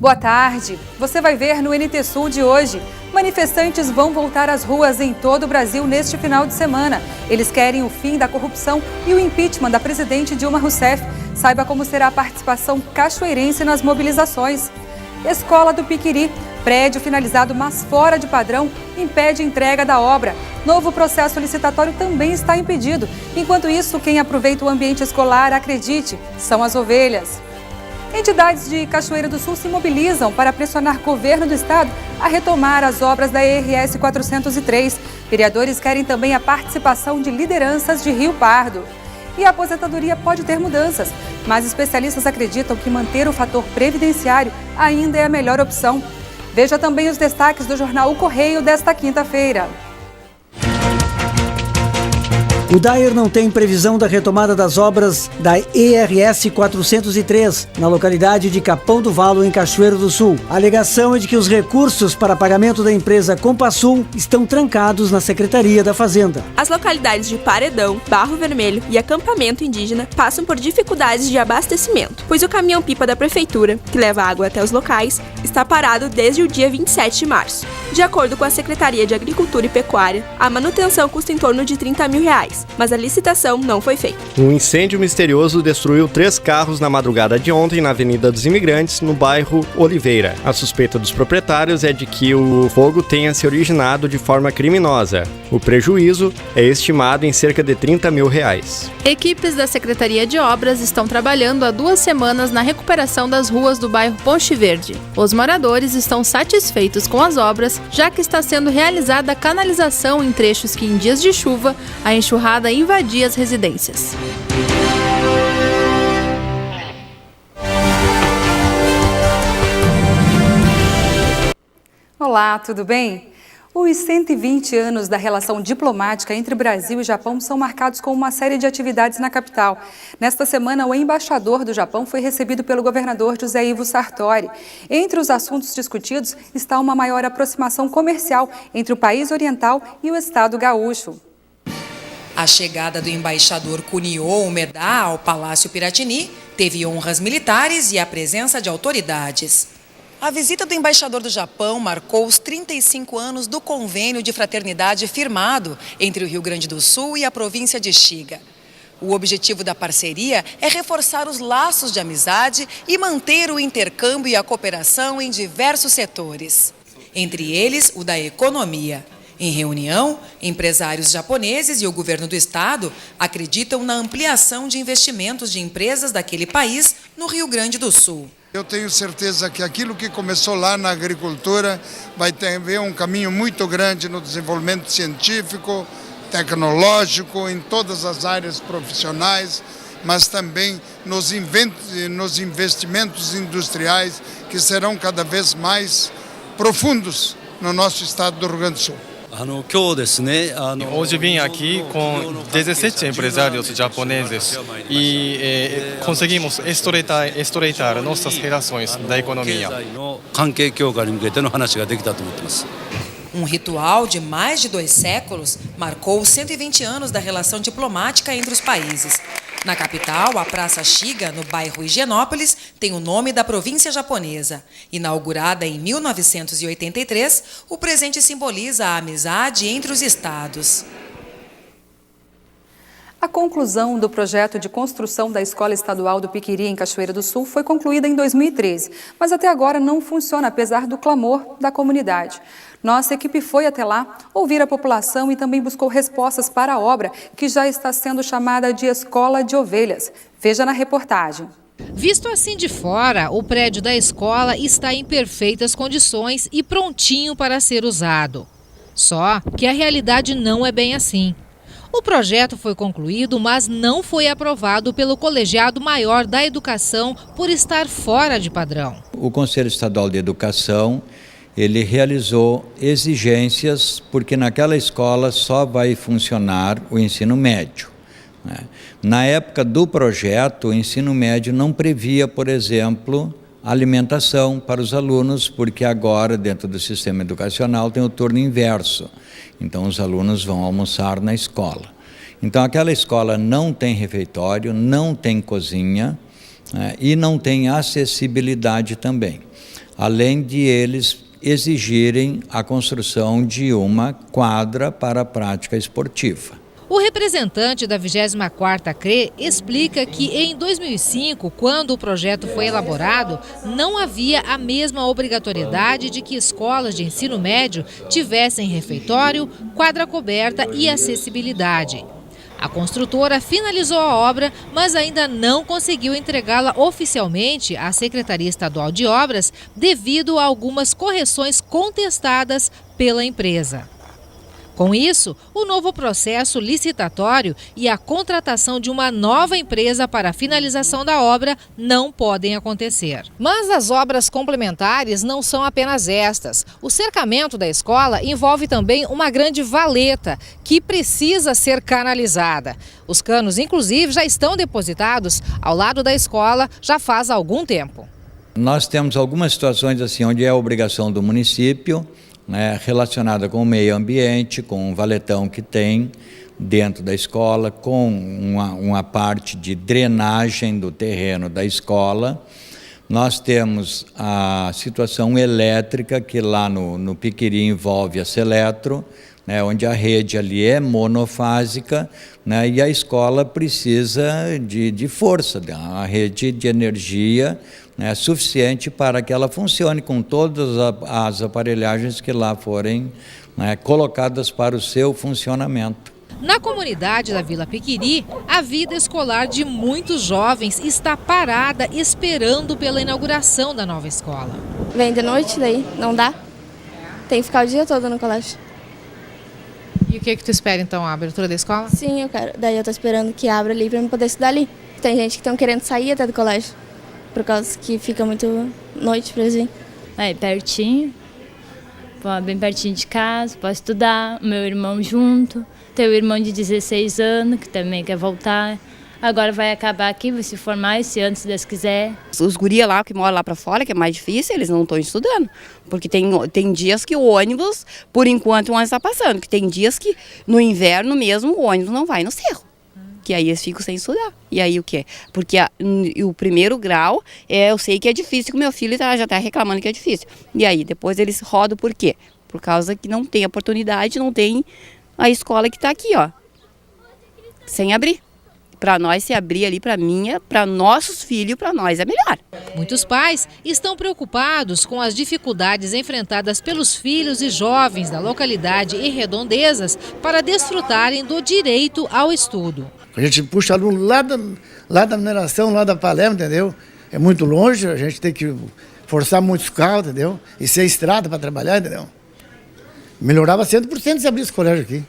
Boa tarde. Você vai ver no NT Sul de hoje. Manifestantes vão voltar às ruas em todo o Brasil neste final de semana. Eles querem o fim da corrupção e o impeachment da presidente Dilma Rousseff. Saiba como será a participação cachoeirense nas mobilizações. Escola do Piquiri. Prédio finalizado, mas fora de padrão, impede entrega da obra. Novo processo licitatório também está impedido. Enquanto isso, quem aproveita o ambiente escolar, acredite, são as ovelhas. Entidades de Cachoeira do Sul se mobilizam para pressionar o governo do estado a retomar as obras da RS 403. Vereadores querem também a participação de lideranças de Rio Pardo. E a aposentadoria pode ter mudanças, mas especialistas acreditam que manter o fator previdenciário ainda é a melhor opção. Veja também os destaques do jornal O Correio desta quinta-feira. O DAER não tem previsão da retomada das obras da ERS 403, na localidade de Capão do Valo, em Cachoeiro do Sul. A alegação é de que os recursos para pagamento da empresa Compasul estão trancados na Secretaria da Fazenda. As localidades de Paredão, Barro Vermelho e Acampamento Indígena passam por dificuldades de abastecimento, pois o caminhão-pipa da Prefeitura, que leva água até os locais, está parado desde o dia 27 de março. De acordo com a Secretaria de Agricultura e Pecuária, a manutenção custa em torno de R$30 mil, mas a licitação não foi feita. Um incêndio misterioso destruiu 3 carros na madrugada de ontem na Avenida dos Imigrantes, no bairro Oliveira. A suspeita dos proprietários é de que o fogo tenha se originado de forma criminosa. O prejuízo é estimado em cerca de R$30 mil. Equipes da Secretaria de Obras estão trabalhando há 2 semanas na recuperação das ruas do bairro Ponte Verde. Os moradores estão satisfeitos com as obras, já que está sendo realizada a canalização em trechos que, em dias de chuva, a enxurrada invadia as residências. Olá, tudo bem? Os 120 anos da relação diplomática entre Brasil e Japão são marcados com uma série de atividades na capital. Nesta semana, o embaixador do Japão foi recebido pelo governador José Ivo Sartori. Entre os assuntos discutidos está uma maior aproximação comercial entre o país oriental e o estado gaúcho. A chegada do embaixador Kunio Umeda ao Palácio Piratini teve honras militares e a presença de autoridades. A visita do embaixador do Japão marcou os 35 anos do convênio de fraternidade firmado entre o Rio Grande do Sul e a província de Shiga. O objetivo da parceria é reforçar os laços de amizade e manter o intercâmbio e a cooperação em diversos setores, entre eles o da economia. Em reunião, empresários japoneses e o governo do estado acreditam na ampliação de investimentos de empresas daquele país no Rio Grande do Sul. Eu tenho certeza que aquilo que começou lá na agricultura vai ter um caminho muito grande no desenvolvimento científico, tecnológico, em todas as áreas profissionais, mas também nos investimentos industriais que serão cada vez mais profundos no nosso estado do Rio Grande do Sul. Hoje vim aqui com 17 empresários japoneses e conseguimos estreitar nossas relações da economia. Um ritual de mais de 2 séculos marcou os 120 anos da relação diplomática entre os países. Na capital, a Praça Shiga, no bairro Higienópolis, tem o nome da província japonesa. Inaugurada em 1983, o presente simboliza a amizade entre os estados. A conclusão do projeto de construção da Escola Estadual do Piquiri, em Cachoeira do Sul, foi concluída em 2013, mas até agora não funciona, apesar do clamor da comunidade. Nossa equipe foi até lá ouvir a população e também buscou respostas para a obra, que já está sendo chamada de Escola de Ovelhas. Veja na reportagem. Visto assim de fora, o prédio da escola está em perfeitas condições e prontinho para ser usado. Só que a realidade não é bem assim. O projeto foi concluído, mas não foi aprovado pelo Colegiado Maior da Educação por estar fora de padrão. O Conselho Estadual de Educação, ele realizou exigências porque naquela escola só vai funcionar o ensino médio. Na época do projeto, o ensino médio não previa, por exemplo, alimentação para os alunos, porque agora, dentro do sistema educacional, tem o turno inverso. Então, os alunos vão almoçar na escola. Então, aquela escola não tem refeitório, não tem cozinha, né, e não tem acessibilidade também, além de eles exigirem a construção de uma quadra para a prática esportiva. O representante da 24ª CRE explica que em 2005, quando o projeto foi elaborado, não havia a mesma obrigatoriedade de que escolas de ensino médio tivessem refeitório, quadra coberta e acessibilidade. A construtora finalizou a obra, mas ainda não conseguiu entregá-la oficialmente à Secretaria Estadual de Obras devido a algumas correções contestadas pela empresa. Com isso, o novo processo licitatório e a contratação de uma nova empresa para a finalização da obra não podem acontecer. Mas as obras complementares não são apenas estas. O cercamento da escola envolve também uma grande valeta que precisa ser canalizada. Os canos, inclusive, já estão depositados ao lado da escola já faz algum tempo. Nós temos algumas situações assim onde é obrigação do município, né, relacionada com o meio ambiente, com o valetão que tem dentro da escola, com uma parte de drenagem do terreno da escola. Nós temos a situação elétrica, que lá no Piquiri envolve a Seletro, né, onde a rede ali é monofásica, né, e a escola precisa de força, a rede de energia, né, suficiente para que ela funcione com todas as aparelhagens que lá forem, né, colocadas para o seu funcionamento. Na comunidade da Vila Piquiri, a vida escolar de muitos jovens está parada esperando pela inauguração da nova escola. Vem de noite, daí não dá. Tem que ficar o dia todo no colégio. E o que tu espera então, a abertura da escola? Sim, eu quero. Daí eu tô esperando que abra ali para eu poder estudar ali. Tem gente que estão querendo sair até do colégio, por causa que fica muito noite para eles virem. É pertinho, bem pertinho de casa, posso estudar, meu irmão junto, tenho um irmão de 16 anos que também quer voltar. Agora vai acabar aqui, vai se formar esse ano, se Deus quiser. Os guria lá que moram lá para fora, que é mais difícil, eles não estão estudando. Porque tem dias que o ônibus, por enquanto, não está passando. Que tem dias que no inverno mesmo o ônibus não vai no cerro. Que aí eles ficam sem estudar. E aí o quê? Porque o primeiro grau, eu sei que é difícil, que o meu filho já está reclamando que é difícil. E aí depois eles rodam por quê? Por causa que não tem oportunidade, não tem a escola que está aqui, ó. Sem abrir. Para nós, se abrir ali para nossos filhos, para nós é melhor. Muitos pais estão preocupados com as dificuldades enfrentadas pelos filhos e jovens da localidade e redondezas para desfrutarem do direito ao estudo. A gente puxa aluno lá da mineração, lá da Palermo, entendeu? É muito longe, a gente tem que forçar muitos carros, entendeu? E ser estrada para trabalhar, entendeu? Melhorava 100% se abrir esse colégio aqui.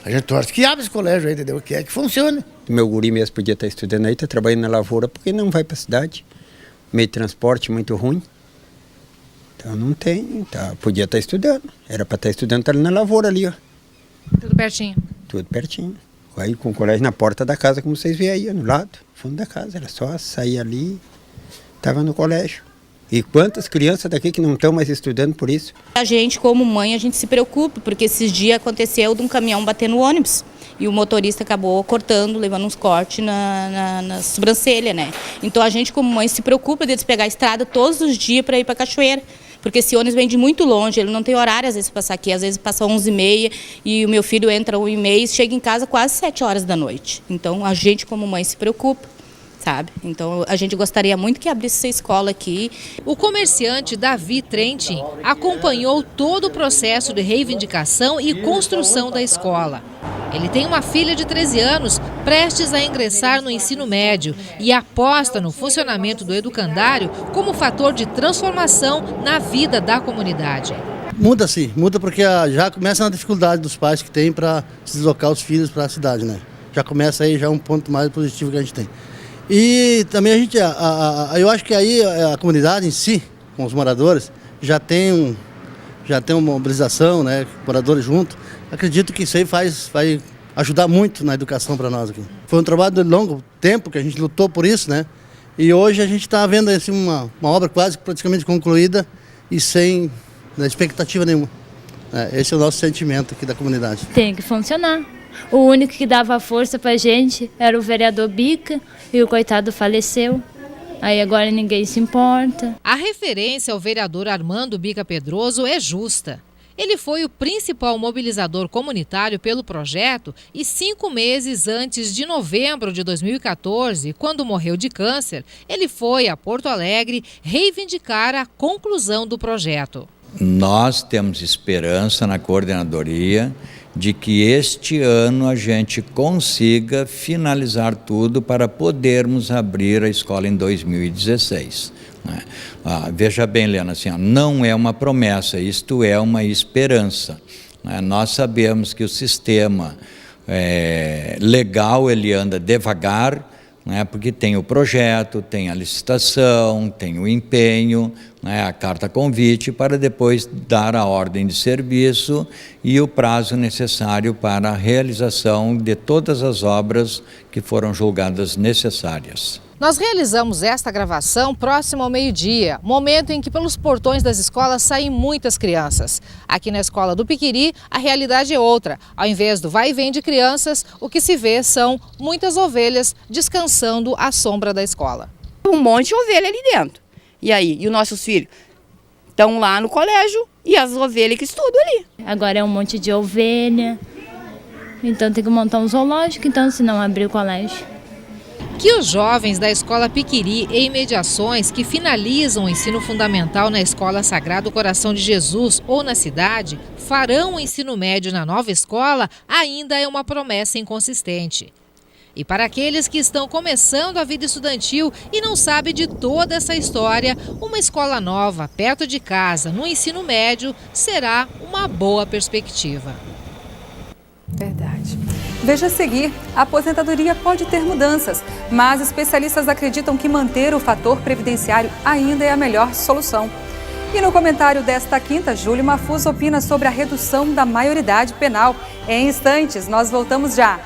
A gente torce que abre esse colégio aí, entendeu? Que é que funcione. Meu guri mesmo podia estar estudando aí, está trabalhando na lavoura, porque não vai para a cidade. Meio de transporte muito ruim. Então não tem, podia estar estudando. Era para estar estudando, está ali na lavoura ali, ó. Tudo pertinho? Tudo pertinho. Aí com o colégio na porta da casa, como vocês veem aí, no lado, fundo da casa. Era só sair ali, estava no colégio. E quantas crianças daqui que não estão mais estudando por isso? A gente, como mãe, a gente se preocupa, porque esses dias aconteceu de um caminhão bater no ônibus. E o motorista acabou cortando, levando uns cortes na sobrancelha, né? Então a gente, como mãe, se preocupa de pegar a estrada todos os dias para ir para Cachoeira. Porque esse ônibus vem de muito longe, ele não tem horário às vezes para passar aqui. Às vezes passa 11h30 e o meu filho entra 1h30 e chega em casa quase 7 horas da noite. Então a gente, como mãe, se preocupa. Sabe? Então a gente gostaria muito que abrisse essa escola aqui. O comerciante Davi Trentin acompanhou todo o processo de reivindicação e construção da escola. Ele tem uma filha de 13 anos prestes a ingressar no ensino médio e aposta no funcionamento do educandário como fator de transformação na vida da comunidade. Muda sim, muda porque já começa na dificuldade dos pais que tem para deslocar os filhos para a cidade, né? Já começa aí já um ponto mais positivo que a gente tem. E também a gente, eu acho que aí a comunidade em si, com os moradores, já tem uma mobilização, né, moradores juntos. Acredito que isso aí vai ajudar muito na educação para nós aqui. Foi um trabalho de longo tempo que a gente lutou por isso, né? E hoje a gente está vendo assim, uma obra quase praticamente concluída e sem expectativa nenhuma. Esse é o nosso sentimento aqui da comunidade. Tem que funcionar. O único que dava força pra gente era o vereador Bica e o coitado faleceu. Aí agora ninguém se importa. A referência ao vereador Armando Bica Pedroso é justa. Ele foi o principal mobilizador comunitário pelo projeto e 5 meses antes de novembro de 2014, quando morreu de câncer, ele foi a Porto Alegre reivindicar a conclusão do projeto. Nós temos esperança na coordenadoria de que este ano a gente consiga finalizar tudo para podermos abrir a escola em 2016. Veja bem, Helena, assim, não é uma promessa, isto é uma esperança. Nós sabemos que o sistema legal ele anda devagar, porque tem o projeto, tem a licitação, tem o empenho, a carta convite para depois dar a ordem de serviço e o prazo necessário para a realização de todas as obras que foram julgadas necessárias. Nós realizamos esta gravação próximo ao meio-dia, momento em que pelos portões das escolas saem muitas crianças. Aqui na escola do Piquiri, a realidade é outra. Ao invés do vai e vem de crianças, o que se vê são muitas ovelhas descansando à sombra da escola. Um monte de ovelha ali dentro. E aí? E os nossos filhos estão lá no colégio e as ovelhas que estudam ali. Agora é um monte de ovelha, então tem que montar um zoológico, então se não abrir o colégio. Que os jovens da Escola Piquiri e imediações que finalizam o ensino fundamental na Escola Sagrado Coração de Jesus ou na cidade farão o ensino médio na nova escola ainda é uma promessa inconsistente. E para aqueles que estão começando a vida estudantil e não sabem de toda essa história, uma escola nova, perto de casa, no ensino médio, será uma boa perspectiva. Verdade. Veja a seguir, a aposentadoria pode ter mudanças, mas especialistas acreditam que manter o fator previdenciário ainda é a melhor solução. E no comentário desta quinta, Júlio Mafuz opina sobre a redução da maioridade penal. Em instantes, nós voltamos já.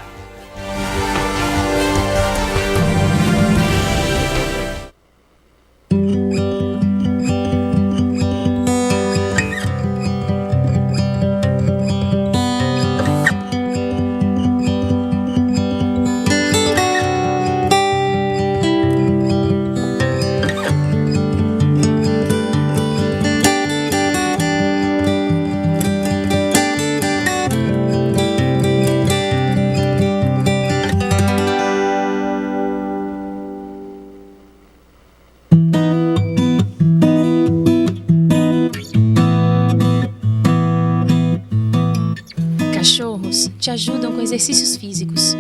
Cachorros te ajudam com exercícios físicos.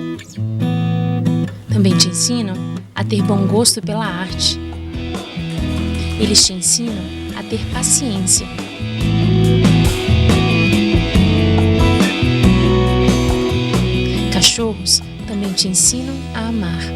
Também te ensinam a ter bom gosto pela arte. Eles te ensinam a ter paciência. Cachorros também te ensinam a amar.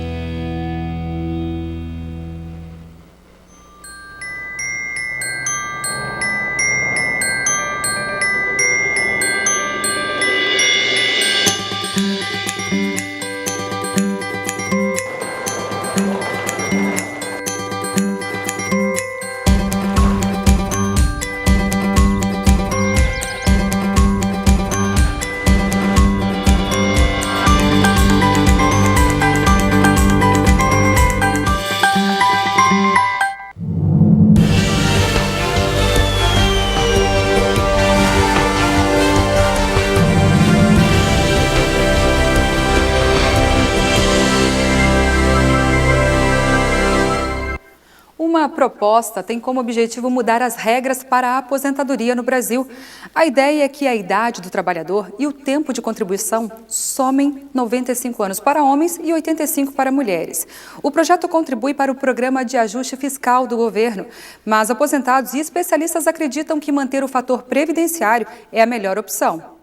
Uma proposta tem como objetivo mudar as regras para a aposentadoria no Brasil. A ideia é que a idade do trabalhador e o tempo de contribuição somem 95 anos para homens e 85 para mulheres. O projeto contribui para o programa de ajuste fiscal do governo, mas aposentados e especialistas acreditam que manter o fator previdenciário é a melhor opção.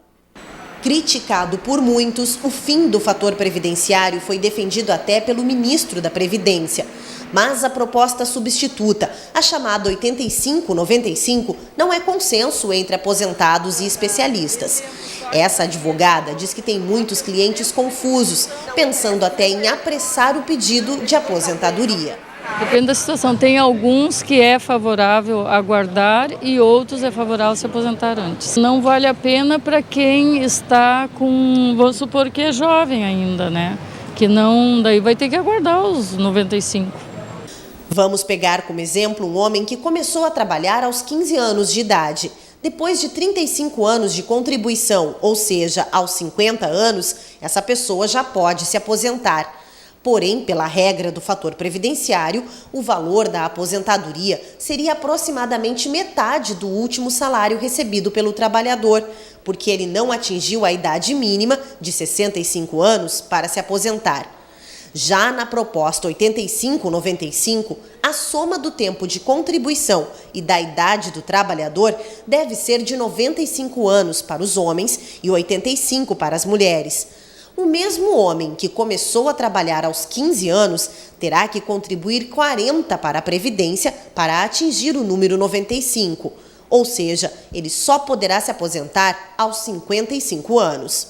Criticado por muitos, o fim do fator previdenciário foi defendido até pelo ministro da Previdência. Mas a proposta substituta, a chamada 85-95, não é consenso entre aposentados e especialistas. Essa advogada diz que tem muitos clientes confusos, pensando até em apressar o pedido de aposentadoria. Depende da situação. Tem alguns que é favorável aguardar e outros é favorável se aposentar antes. Não vale a pena para quem está com, vamos supor que é jovem ainda, né? Que não, daí vai ter que aguardar os 95. Vamos pegar como exemplo um homem que começou a trabalhar aos 15 anos de idade. Depois de 35 anos de contribuição, ou seja, aos 50 anos, essa pessoa já pode se aposentar. Porém, pela regra do fator previdenciário, o valor da aposentadoria seria aproximadamente metade do último salário recebido pelo trabalhador, porque ele não atingiu a idade mínima de 65 anos para se aposentar. Já na proposta 85-95, a soma do tempo de contribuição e da idade do trabalhador deve ser de 95 anos para os homens e 85 para as mulheres. O mesmo homem que começou a trabalhar aos 15 anos terá que contribuir 40 para a Previdência para atingir o número 95. Ou seja, ele só poderá se aposentar aos 55 anos.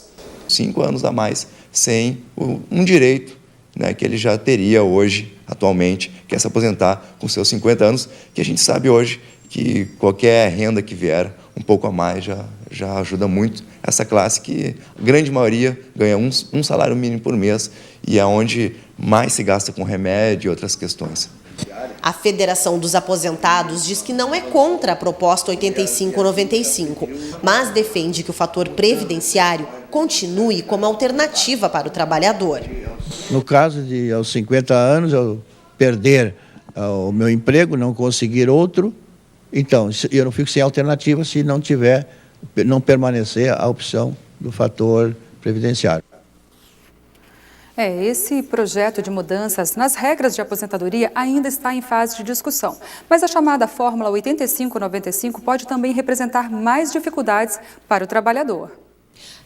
5 anos a mais, sem um direito, né, que ele já teria hoje, atualmente, que é se aposentar com seus 50 anos, que a gente sabe hoje que qualquer renda que vier, um pouco a mais, já ajuda muito essa classe que a grande maioria ganha um salário mínimo por mês e é onde mais se gasta com remédio e outras questões. A Federação dos Aposentados diz que não é contra a proposta 85-95, mas defende que o fator previdenciário continue como alternativa para o trabalhador. No caso de aos 50 anos eu perder o meu emprego, não conseguir outro, então eu não fico sem alternativa se não permanecer a opção do fator previdenciário. Esse projeto de mudanças nas regras de aposentadoria ainda está em fase de discussão, mas a chamada Fórmula 85-95 pode também representar mais dificuldades para o trabalhador.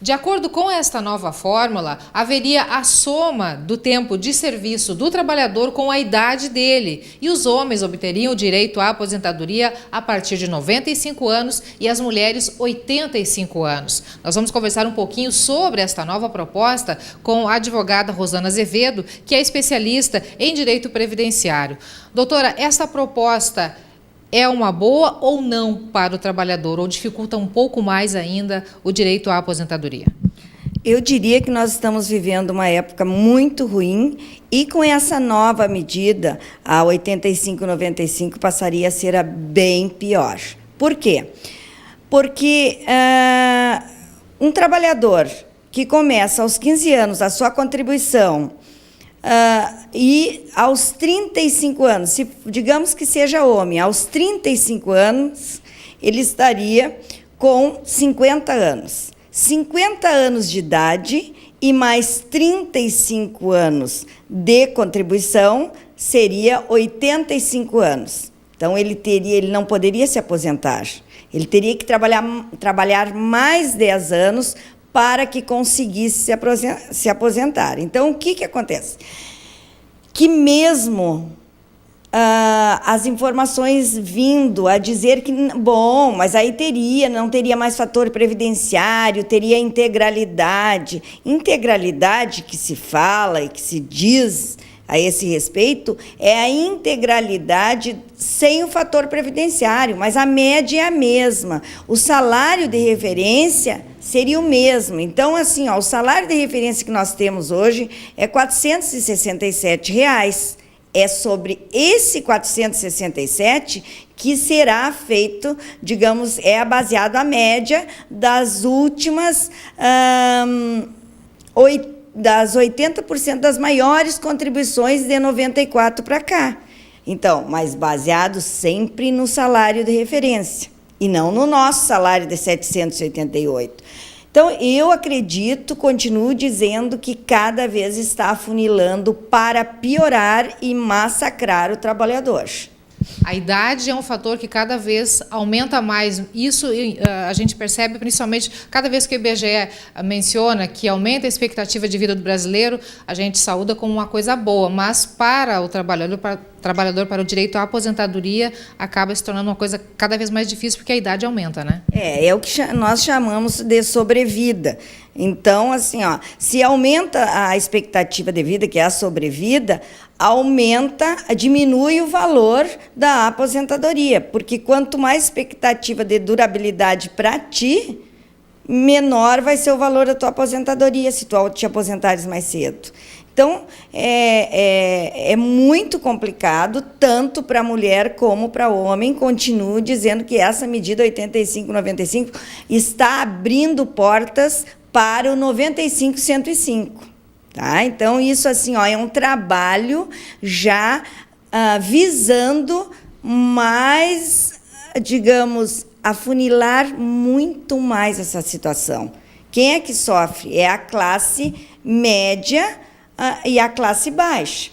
De acordo com esta nova fórmula, haveria a soma do tempo de serviço do trabalhador com a idade dele e os homens obteriam o direito à aposentadoria a partir de 95 anos e as mulheres 85 anos. Nós vamos conversar um pouquinho sobre esta nova proposta com a advogada Rosana Azevedo, que é especialista em direito previdenciário. Doutora, esta proposta é uma boa ou não para o trabalhador, ou dificulta um pouco mais ainda o direito à aposentadoria? Eu diria que nós estamos vivendo uma época muito ruim e com essa nova medida, a 85-95 passaria a ser a bem pior. Por quê? Porque um trabalhador que começa aos 15 anos a sua contribuição e aos 35 anos, se digamos que seja homem, aos 35 anos, ele estaria com 50 anos. 50 anos de idade e mais 35 anos de contribuição seria 85 anos. Então, ele não poderia se aposentar. Ele teria que trabalhar mais 10 anos para que conseguisse se aposentar. Então, o que acontece? Que mesmo as informações vindo a dizer que, bom, mas aí não teria mais fator previdenciário, teria integralidade. Integralidade que se fala e que se diz a esse respeito é a integralidade sem o fator previdenciário, mas a média é a mesma. O salário de referência seria o mesmo. Então, assim, o salário de referência que nós temos hoje é R$ 467. É sobre esse 467 que será feito, digamos, baseado a média das últimas das 80% das maiores contribuições de 94 para cá. Então, mas baseado sempre no salário de referência e não no nosso salário de 788. Então, eu acredito, continuo dizendo que cada vez está afunilando para piorar e massacrar o trabalhador. A idade é um fator que cada vez aumenta mais. Isso a gente percebe principalmente cada vez que o IBGE menciona que aumenta a expectativa de vida do brasileiro, a gente saúda como uma coisa boa, mas para o trabalhador, para o direito à aposentadoria, acaba se tornando uma coisa cada vez mais difícil porque a idade aumenta, né? É o que nós chamamos de sobrevida. Então, assim, se aumenta a expectativa de vida, que é a sobrevida, diminui o valor da aposentadoria, porque quanto mais expectativa de durabilidade para ti, menor vai ser o valor da tua aposentadoria, se tu te aposentares mais cedo. Então, é muito complicado, tanto para a mulher como para o homem. Continuo dizendo que essa medida 85/95 está abrindo portas para o 95/105. Tá? Então, isso assim, ó, é um trabalho já visando mais, digamos, afunilar muito mais essa situação. Quem é que sofre? É a classe média e a classe baixa.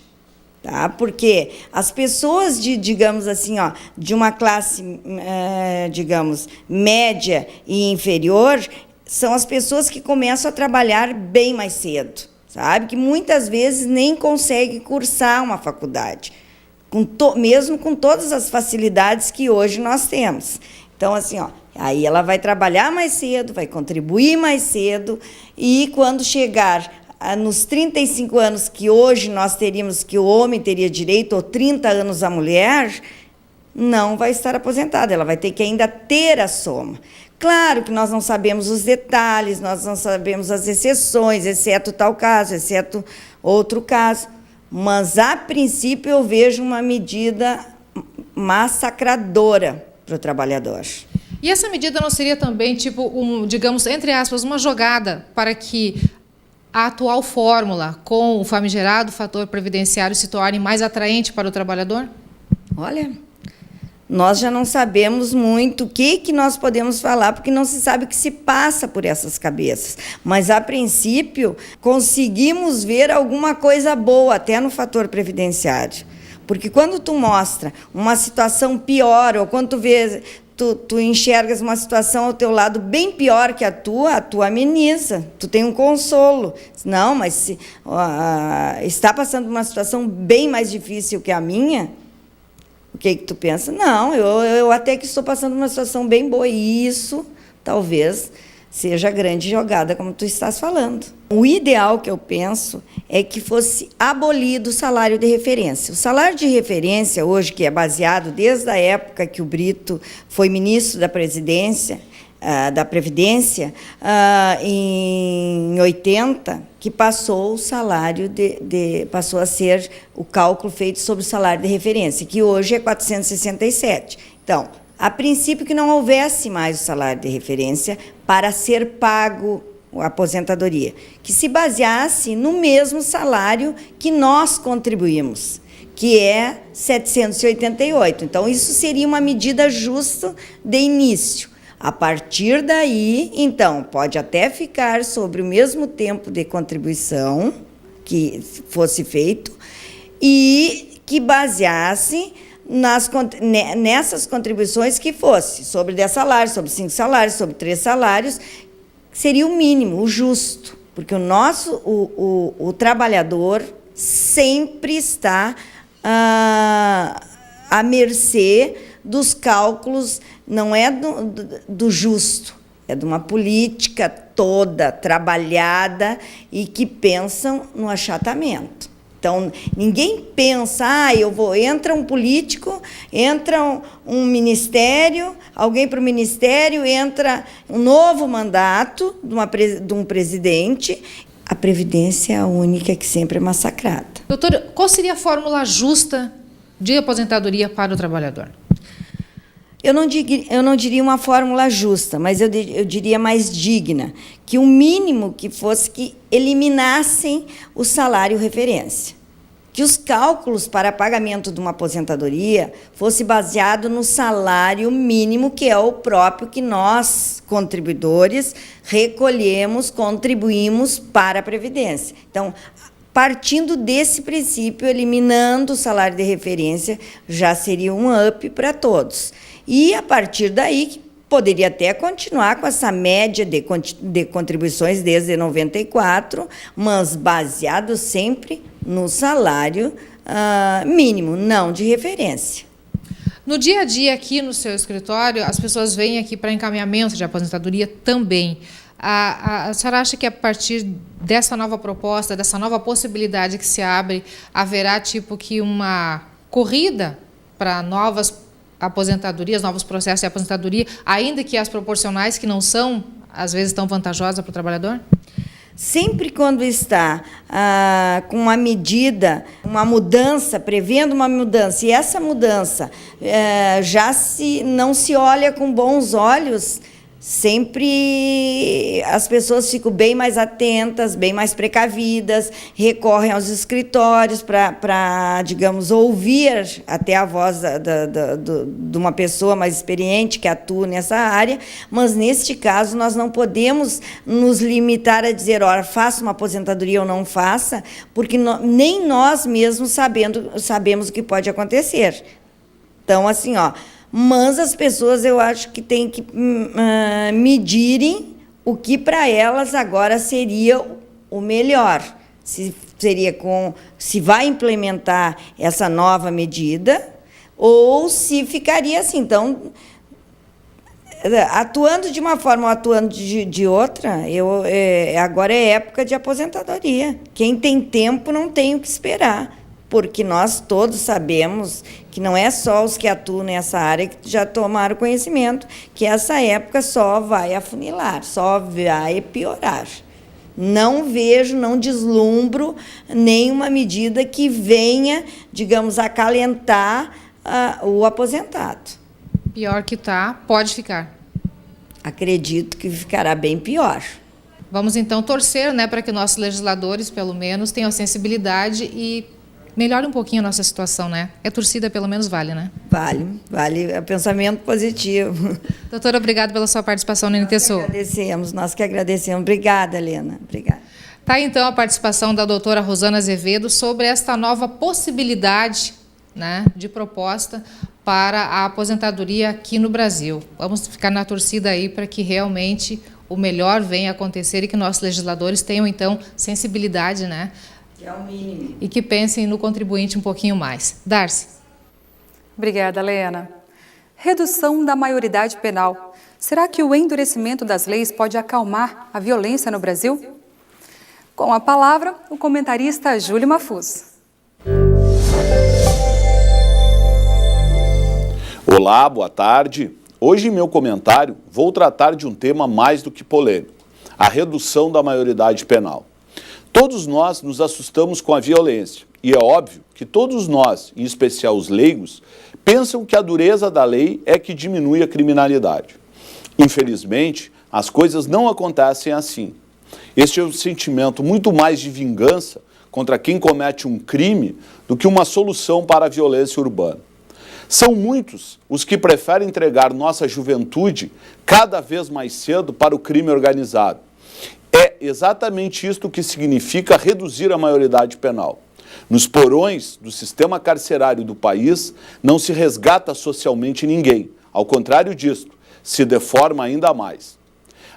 Tá? Porque as pessoas digamos assim, ó, de uma classe, digamos, média e inferior, são as pessoas que começam a trabalhar bem mais cedo, sabe? Que muitas vezes nem conseguem cursar uma faculdade, mesmo com todas as facilidades que hoje nós temos. Então, assim, ó, aí ela vai trabalhar mais cedo, vai contribuir mais cedo, e quando chegar nos 35 anos que hoje nós teríamos, que o homem teria direito, ou 30 anos a mulher, não vai estar aposentada, ela vai ter que ainda ter a soma. Claro que nós não sabemos os detalhes, nós não sabemos as exceções, exceto tal caso, exceto outro caso, mas, a princípio, eu vejo uma medida massacradora para o trabalhador. E essa medida não seria também, tipo, digamos, entre aspas, uma jogada para que a atual fórmula com o famigerado fator previdenciário se torne mais atraente para o trabalhador? Olha, nós já não sabemos muito o que nós podemos falar, porque não se sabe o que se passa por essas cabeças. Mas, a princípio, conseguimos ver alguma coisa boa até no fator previdenciário. Porque quando tu mostra uma situação pior, ou quando tu enxergas uma situação ao teu lado bem pior que a tua ameniza, tu tem um consolo. Não, mas se está passando uma situação bem mais difícil que a minha, o que tu pensa? Não, eu até que estou passando uma situação bem boa, e isso talvez seja a grande jogada, como tu estás falando. O ideal que eu penso é que fosse abolido o salário de referência. O salário de referência, hoje, que é baseado desde a época que o Brito foi ministro da Previdência, em 80, que passou o salário passou a ser o cálculo feito sobre o salário de referência, que hoje é 467. Então, a princípio, que não houvesse mais o salário de referência para ser pago a aposentadoria, que se baseasse no mesmo salário que nós contribuímos, que é 788. Então, isso seria uma medida justa de início. A partir daí, então, pode até ficar sobre o mesmo tempo de contribuição que fosse feito e que baseasse nessas contribuições, que fosse sobre 10 salários, sobre 5 salários, sobre 3 salários, seria o mínimo, o justo, porque o trabalhador sempre está à mercê dos cálculos, não é do justo, é de uma política toda trabalhada e que pensam no achatamento. Então, ninguém pensa, entra um político, entra um ministério, alguém para o ministério, entra um novo mandato de um presidente. A Previdência é a única que sempre é massacrada. Doutor, qual seria a fórmula justa de aposentadoria para o trabalhador? Eu não diria uma fórmula justa, mas eu diria mais digna, que o mínimo que fosse que eliminassem o salário referência, que os cálculos para pagamento de uma aposentadoria fosse baseado no salário mínimo, que é o próprio que nós, contribuidores, recolhemos, contribuímos para a Previdência. Então, partindo desse princípio, eliminando o salário de referência, já seria um up para todos. E, a partir daí, poderia até continuar com essa média de contribuições desde 94, mas baseado sempre no salário mínimo, não de referência. No dia a dia, aqui no seu escritório, as pessoas vêm aqui para encaminhamento de aposentadoria também. A senhora acha que, a partir dessa nova proposta, dessa nova possibilidade que se abre, haverá que uma corrida para novas aposentadorias, novos processos de aposentadoria, ainda que as proporcionais, que não são, às vezes, tão vantajosas para o trabalhador? sempre quando está com uma medida, uma mudança, prevendo uma mudança, e essa mudança não se olha com bons olhos, sempre as pessoas ficam bem mais atentas, bem mais precavidas, recorrem aos escritórios para, digamos, ouvir até a voz de uma pessoa mais experiente que atua nessa área, mas, neste caso, nós não podemos nos limitar a dizer, ora, faça uma aposentadoria ou não faça, porque nem nós mesmos sabemos o que pode acontecer. Então, assim, mas as pessoas, eu acho que têm que medirem o que para elas agora seria o melhor. Se vai implementar essa nova medida ou se ficaria assim. Então, atuando de uma forma ou atuando de outra, agora é época de aposentadoria. Quem tem tempo não tem o que esperar, porque nós todos sabemos que não é só os que atuam nessa área que já tomaram conhecimento, que essa época só vai afunilar, só vai piorar. Não vejo, não deslumbro nenhuma medida que venha, digamos, acalentar o aposentado. Pior que está, pode ficar. Acredito que ficará bem pior. Vamos, então, torcer, né, para que nossos legisladores, pelo menos, tenham sensibilidade e melhore um pouquinho a nossa situação, né? A torcida, pelo menos, vale, né? Vale. É pensamento positivo. Doutora, obrigada pela sua participação no NTSU. Nós que agradecemos. Obrigada, Helena. Obrigada. Tá, então, a participação da doutora Rosana Azevedo sobre esta nova possibilidade, né, de proposta para a aposentadoria aqui no Brasil. Vamos ficar na torcida aí para que realmente o melhor venha a acontecer e que nossos legisladores tenham, então, sensibilidade, né? Que é o mínimo. E que pensem no contribuinte um pouquinho mais. Darcy. Obrigada, Helena. Redução da maioridade penal. Será que o endurecimento das leis pode acalmar a violência no Brasil? Com a palavra, o comentarista Júlio Mafuz. Olá, boa tarde. Hoje, em meu comentário, vou tratar de um tema mais do que polêmico: a redução da maioridade penal. Todos nós nos assustamos com a violência e é óbvio que todos nós, em especial os leigos, pensam que a dureza da lei é que diminui a criminalidade. Infelizmente, as coisas não acontecem assim. Este é um sentimento muito mais de vingança contra quem comete um crime do que uma solução para a violência urbana. São muitos os que preferem entregar nossa juventude cada vez mais cedo para o crime organizado. É exatamente isto que significa reduzir a maioridade penal. Nos porões do sistema carcerário do país, não se resgata socialmente ninguém. Ao contrário disto, se deforma ainda mais.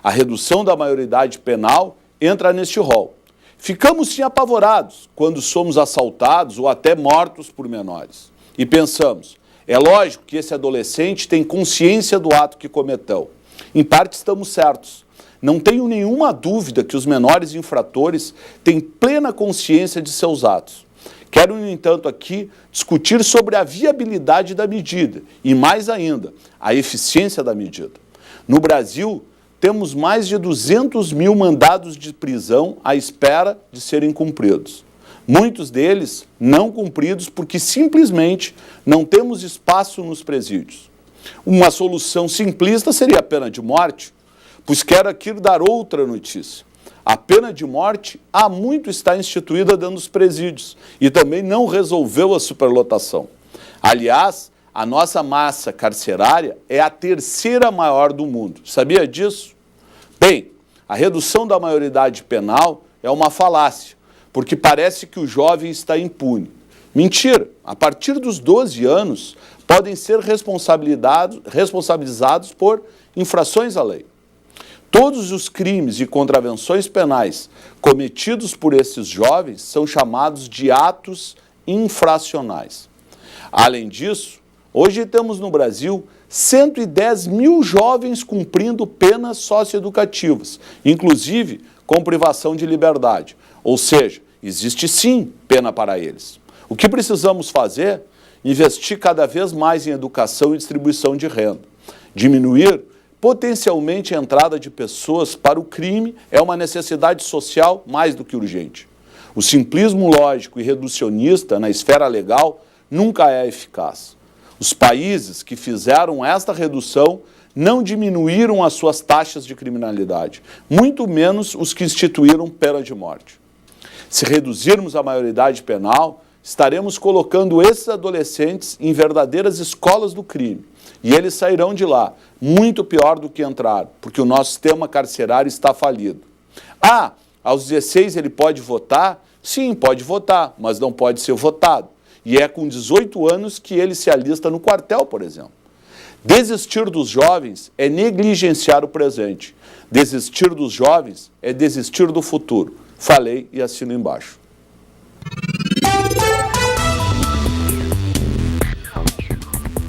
A redução da maioridade penal entra neste rol. Ficamos sim apavorados quando somos assaltados ou até mortos por menores. E pensamos, é lógico que esse adolescente tem consciência do ato que cometeu. Em parte estamos certos. Não tenho nenhuma dúvida que os menores infratores têm plena consciência de seus atos. Quero, no entanto, aqui discutir sobre a viabilidade da medida e, mais ainda, a eficiência da medida. No Brasil, temos mais de 200 mil mandados de prisão à espera de serem cumpridos. Muitos deles não cumpridos porque simplesmente não temos espaço nos presídios. Uma solução simplista seria a pena de morte, pois quero aqui dar outra notícia. A pena de morte há muito está instituída dentro dos presídios e também não resolveu a superlotação. Aliás, a nossa massa carcerária é a terceira maior do mundo. Sabia disso? Bem, a redução da maioridade penal é uma falácia, porque parece que o jovem está impune. Mentira! A partir dos 12 anos, podem ser responsabilizados por infrações à lei. Todos os crimes e contravenções penais cometidos por esses jovens são chamados de atos infracionais. Além disso, hoje temos no Brasil 110 mil jovens cumprindo penas socioeducativas, inclusive com privação de liberdade. Ou seja, existe sim pena para eles. O que precisamos fazer? Investir cada vez mais em educação e distribuição de renda. Diminuir potencialmente a entrada de pessoas para o crime é uma necessidade social mais do que urgente. O simplismo lógico e reducionista na esfera legal nunca é eficaz. Os países que fizeram esta redução não diminuíram as suas taxas de criminalidade, muito menos os que instituíram pena de morte. Se reduzirmos a maioridade penal, estaremos colocando esses adolescentes em verdadeiras escolas do crime. E eles sairão de lá muito pior do que entraram, porque o nosso sistema carcerário está falido. Aos 16 ele pode votar? Sim, pode votar, mas não pode ser votado. E é com 18 anos que ele se alista no quartel, por exemplo. Desistir dos jovens é negligenciar o presente. Desistir dos jovens é desistir do futuro. Falei e assino embaixo.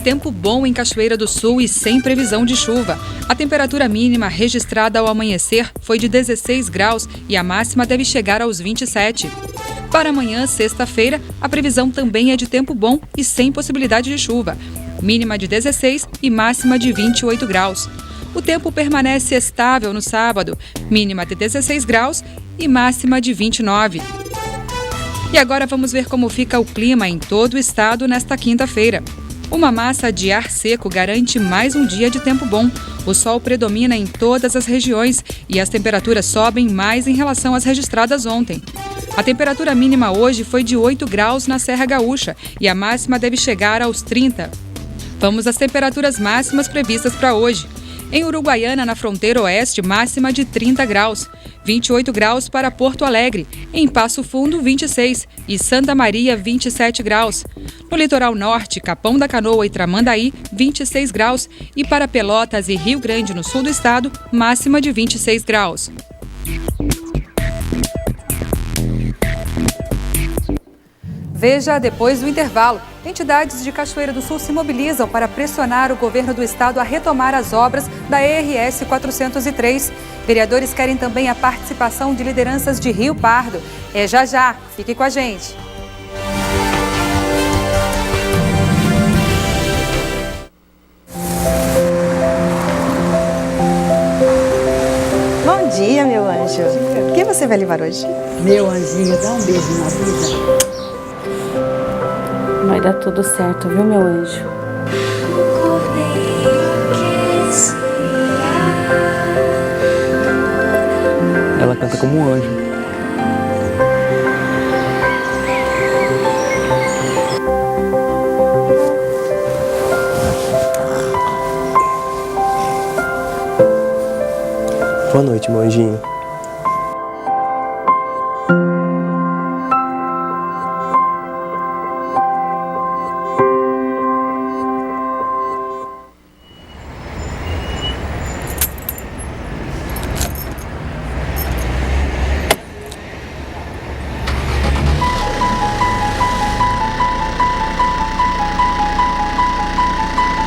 Tempo bom em Cachoeira do Sul e sem previsão de chuva. A temperatura mínima registrada ao amanhecer foi de 16 graus e a máxima deve chegar aos 27. Para amanhã, sexta-feira, a previsão também é de tempo bom e sem possibilidade de chuva. Mínima de 16 e máxima de 28 graus. O tempo permanece estável no sábado, mínima de 16 graus e máxima de 29. E agora vamos ver como fica o clima em todo o estado nesta quinta-feira. Uma massa de ar seco garante mais um dia de tempo bom. O sol predomina em todas as regiões e as temperaturas sobem mais em relação às registradas ontem. A temperatura mínima hoje foi de 8 graus na Serra Gaúcha e a máxima deve chegar aos 30. Vamos às temperaturas máximas previstas para hoje. Em Uruguaiana, na fronteira oeste, máxima de 30 graus. 28 graus para Porto Alegre. Em Passo Fundo, 26. E Santa Maria, 27 graus. No litoral norte, Capão da Canoa e Tramandaí, 26 graus. E para Pelotas e Rio Grande, no sul do estado, máxima de 26 graus. Veja depois do intervalo. Entidades de Cachoeira do Sul se mobilizam para pressionar o governo do estado a retomar as obras da ERS 403. Vereadores querem também a participação de lideranças de Rio Pardo. É já. Fique com a gente. Bom dia, meu anjo. O que você vai levar hoje? Meu anjinho, dá um beijo na vida. Vai dar tudo certo, viu, meu anjo? Ela canta como um anjo. Boa noite, meu anjinho.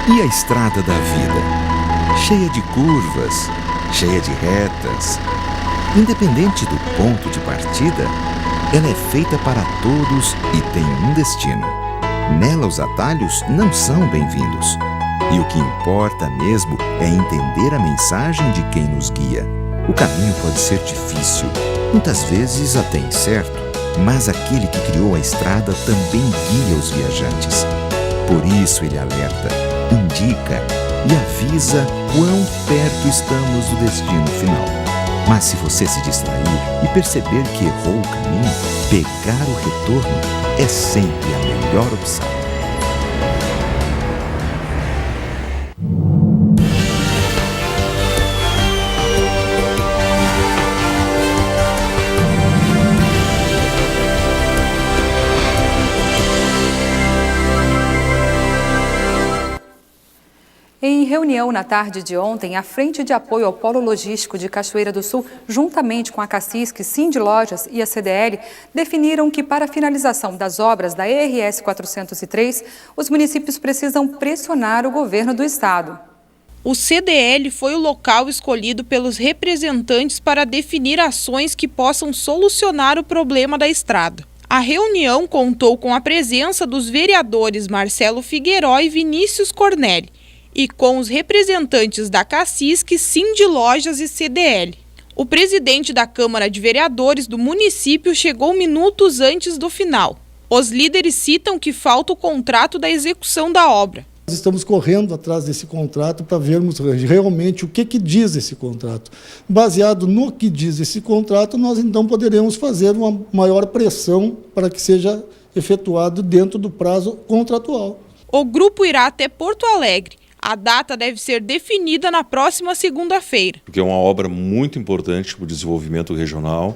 E a estrada da vida, cheia de curvas, cheia de retas. Independente do ponto de partida, ela é feita para todos e tem um destino. Nela os atalhos não são bem-vindos. E o que importa mesmo é entender a mensagem de quem nos guia. O caminho pode ser difícil, muitas vezes até incerto, mas aquele que criou a estrada também guia os viajantes. Por isso ele alerta, indica e avisa quão perto estamos do destino final. Mas se você se distrair e perceber que errou o caminho, pegar o retorno é sempre a melhor opção. Em reunião na tarde de ontem, a Frente de Apoio ao Polo Logístico de Cachoeira do Sul, juntamente com a Cacisc, Sind Lojas e a CDL, definiram que para a finalização das obras da ERS 403, os municípios precisam pressionar o governo do estado. O CDL foi o local escolhido pelos representantes para definir ações que possam solucionar o problema da estrada. A reunião contou com a presença dos vereadores Marcelo Figueiró e Vinícius Cornelli. e com os representantes da Cacisc, Sindilojas e CDL. O presidente da Câmara de Vereadores do município chegou minutos antes do final. Os líderes citam que falta o contrato da execução da obra. Nós estamos correndo atrás desse contrato para vermos realmente o que diz esse contrato. Baseado no que diz esse contrato, nós então poderemos fazer uma maior pressão para que seja efetuado dentro do prazo contratual. O grupo irá até Porto Alegre. A data deve ser definida na próxima segunda-feira. Porque é uma obra muito importante para o desenvolvimento regional.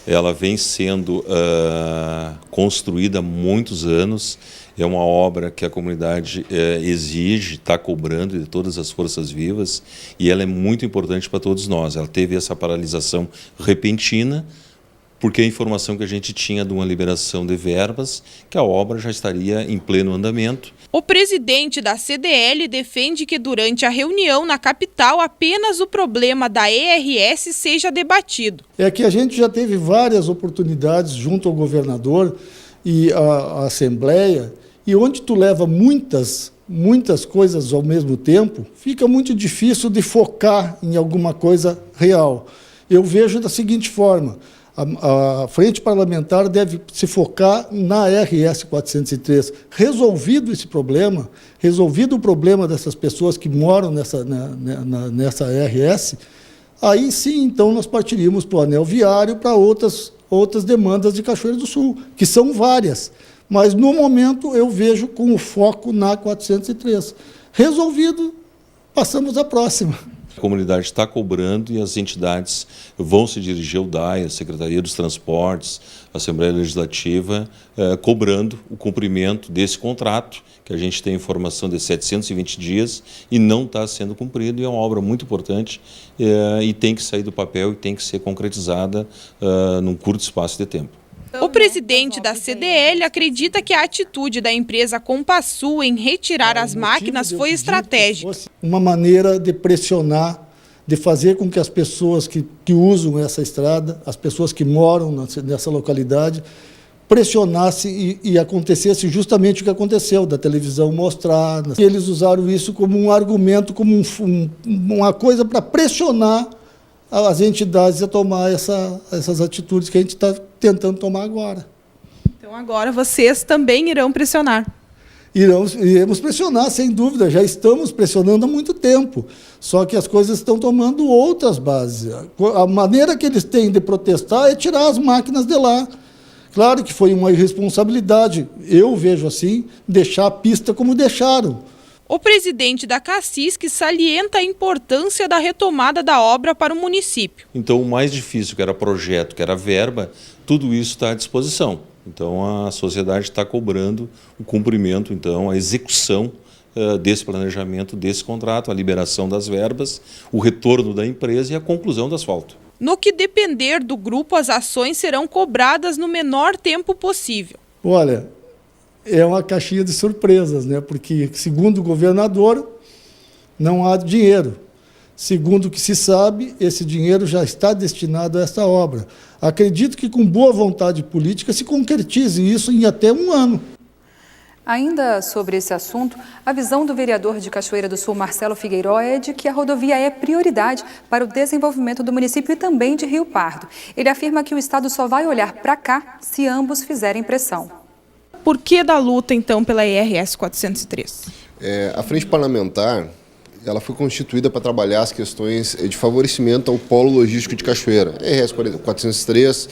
Ela vem sendo construída há muitos anos. É uma obra que a comunidade exige, está cobrando de todas as forças vivas, e ela é muito importante para todos nós. Ela teve essa paralisação repentina, porque a informação que a gente tinha de uma liberação de verbas, que a obra já estaria em pleno andamento. O presidente da CDL defende que durante a reunião na capital apenas o problema da ERS seja debatido. É que a gente já teve várias oportunidades junto ao governador e à Assembleia, e onde tu leva muitas coisas ao mesmo tempo, fica muito difícil de focar em alguma coisa real. Eu vejo da seguinte forma: a frente parlamentar deve se focar na RS 403. Resolvido esse problema, resolvido o problema dessas pessoas que moram nessa RS, aí sim, então, nós partiríamos para o anel viário, para outras demandas de Cachoeira do Sul, que são várias. Mas, no momento, eu vejo com o foco na 403. Resolvido, passamos à próxima. A comunidade está cobrando e as entidades vão se dirigir ao DAI, a Secretaria dos Transportes, a Assembleia Legislativa, cobrando o cumprimento desse contrato, que a gente tem informação de 720 dias e não está sendo cumprido, e é uma obra muito importante e tem que sair do papel e tem que ser concretizada num curto espaço de tempo. O presidente da CDL acredita que a atitude da empresa Compassul em retirar as máquinas foi estratégica. Uma maneira de pressionar, de fazer com que as pessoas que usam essa estrada, as pessoas que moram nessa localidade, pressionasse e acontecesse justamente o que aconteceu, da televisão mostrar. Eles usaram isso como um argumento, como uma coisa para pressionar as entidades a tomar essas atitudes que a gente está tentando tomar agora. Então agora vocês também irão pressionar. Iremos pressionar, sem dúvida, já estamos pressionando há muito tempo, só que as coisas estão tomando outras bases. A maneira que eles têm de protestar é tirar as máquinas de lá. Claro que foi uma irresponsabilidade, eu vejo assim, deixar a pista como deixaram. O presidente da Cacisc salienta a importância da retomada da obra para o município. Então, o mais difícil, que era projeto, que era verba, tudo isso está à disposição. Então, a sociedade está cobrando o cumprimento, então, a execução desse planejamento, desse contrato, a liberação das verbas, o retorno da empresa e a conclusão do asfalto. No que depender do grupo, as ações serão cobradas no menor tempo possível. Olha, é uma caixinha de surpresas, né? Porque, segundo o governador, não há dinheiro. Segundo o que se sabe, esse dinheiro já está destinado a essa obra. Acredito que, com boa vontade política, se concretize isso em até um ano. Ainda sobre esse assunto, a visão do vereador de Cachoeira do Sul, Marcelo Figueiró, é de que a rodovia é prioridade para o desenvolvimento do município e também de Rio Pardo. Ele afirma que o Estado só vai olhar para cá se ambos fizerem pressão. Por que da luta, então, pela ERS 403? A frente parlamentar ela foi constituída para trabalhar as questões de favorecimento ao polo logístico de Cachoeira. ERS 403,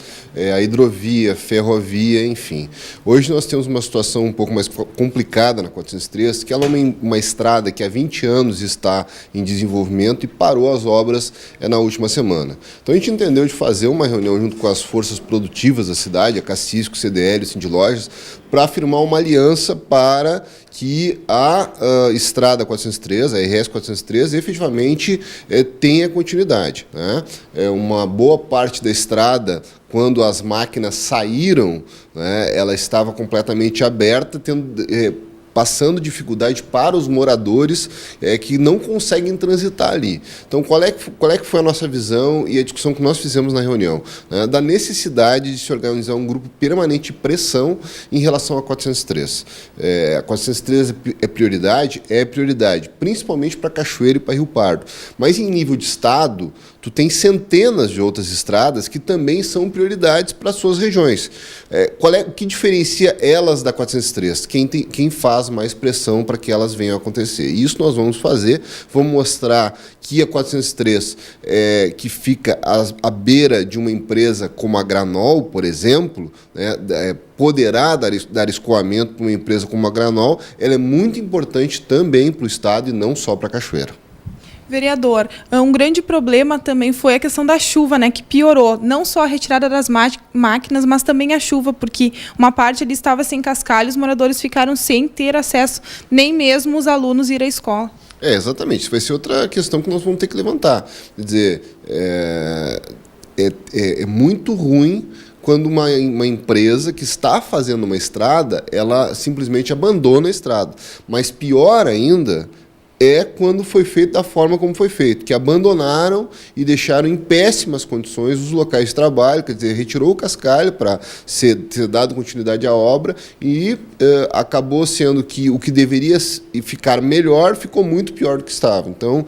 a hidrovia, ferrovia, enfim. Hoje nós temos uma situação um pouco mais complicada na 403, que ela é uma estrada que há 20 anos está em desenvolvimento e parou as obras na última semana. Então a gente entendeu de fazer uma reunião junto com as forças produtivas da cidade, a Cacisc, o CDL, o Sindilojas, para firmar uma aliança para que a estrada 403, a RS 403, efetivamente tenha continuidade, né? Uma boa parte da estrada, quando as máquinas saíram, né, ela estava completamente aberta, passando dificuldade para os moradores que não conseguem transitar ali. Então, qual é que foi a nossa visão e a discussão que nós fizemos na reunião? Né? Da necessidade de se organizar um grupo permanente de pressão em relação a 403. A 403 é prioridade, principalmente para Cachoeira e para Rio Pardo. Mas em nível de estado, tu tem centenas de outras estradas que também são prioridades para as suas regiões. O que diferencia elas da 403? Quem faz mais pressão para que elas venham a acontecer. E isso nós vamos fazer, vamos mostrar que a 403, que fica à beira de uma empresa como a Granol, por exemplo, né, poderá dar escoamento para uma empresa como a Granol, ela é muito importante também para o estado e não só para Cachoeira. Vereador, um grande problema também foi a questão da chuva, né, que piorou. Não só a retirada das máquinas, mas também a chuva, porque uma parte ali estava sem cascalho, os moradores ficaram sem ter acesso, nem mesmo os alunos ir à escola. Exatamente. Isso vai ser outra questão que nós vamos ter que levantar. Quer dizer, é muito ruim quando uma empresa que está fazendo uma estrada, ela simplesmente abandona a estrada. Mas pior ainda é quando foi feito da forma como foi feito, que abandonaram e deixaram em péssimas condições os locais de trabalho, quer dizer, retirou o cascalho para ser dado continuidade à obra e acabou sendo que o que deveria ficar melhor ficou muito pior do que estava. Então,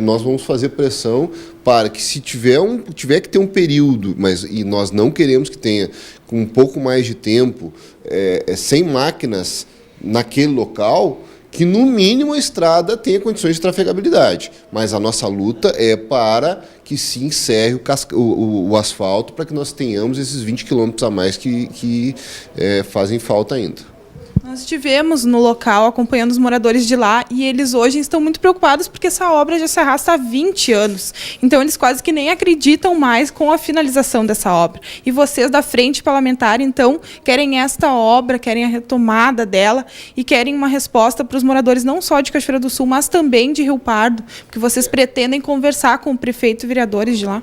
nós vamos fazer pressão para que, se tiver que ter um período, e nós não queremos que tenha, com um pouco mais de tempo, sem máquinas naquele local, que no mínimo a estrada tenha condições de trafegabilidade. Mas a nossa luta é para que se encerre o asfalto, para que nós tenhamos esses 20 quilômetros a mais que fazem falta ainda. Nós estivemos no local acompanhando os moradores de lá e eles hoje estão muito preocupados porque essa obra já se arrasta há 20 anos. Então eles quase que nem acreditam mais com a finalização dessa obra. E vocês da Frente Parlamentar, então, querem esta obra, querem a retomada dela e querem uma resposta para os moradores não só de Cachoeira do Sul, mas também de Rio Pardo, porque vocês pretendem conversar com o prefeito e vereadores de lá.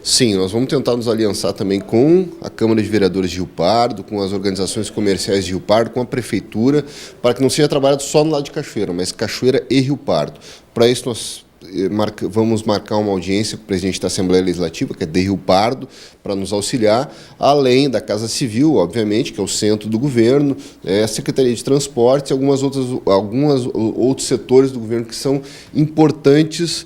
Sim, nós vamos tentar nos aliançar também com a Câmara de Vereadores de Rio Pardo, com as organizações comerciais de Rio Pardo, com a Prefeitura, para que não seja trabalhado só no lado de Cachoeira, mas Cachoeira e Rio Pardo. Para isso, nós vamos marcar uma audiência com o presidente da Assembleia Legislativa, que é de Rio Pardo, para nos auxiliar, além da Casa Civil, obviamente, que é o centro do governo, a Secretaria de Transportes e alguns outros setores do governo que são importantes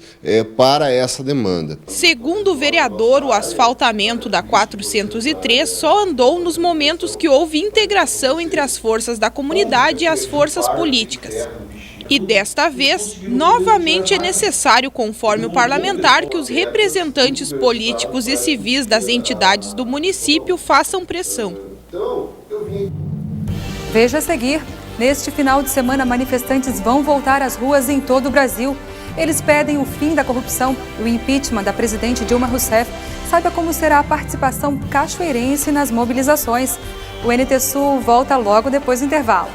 para essa demanda. Segundo o vereador, o asfaltamento da 403 só andou nos momentos que houve integração entre as forças da comunidade e as forças políticas. E desta vez, novamente é necessário, conforme o parlamentar, que os representantes políticos e civis das entidades do município façam pressão. Veja a seguir. Neste final de semana, manifestantes vão voltar às ruas em todo o Brasil. Eles pedem o fim da corrupção e o impeachment da presidente Dilma Rousseff. Saiba como será a participação cachoeirense nas mobilizações. O NT Sul volta logo depois do intervalo.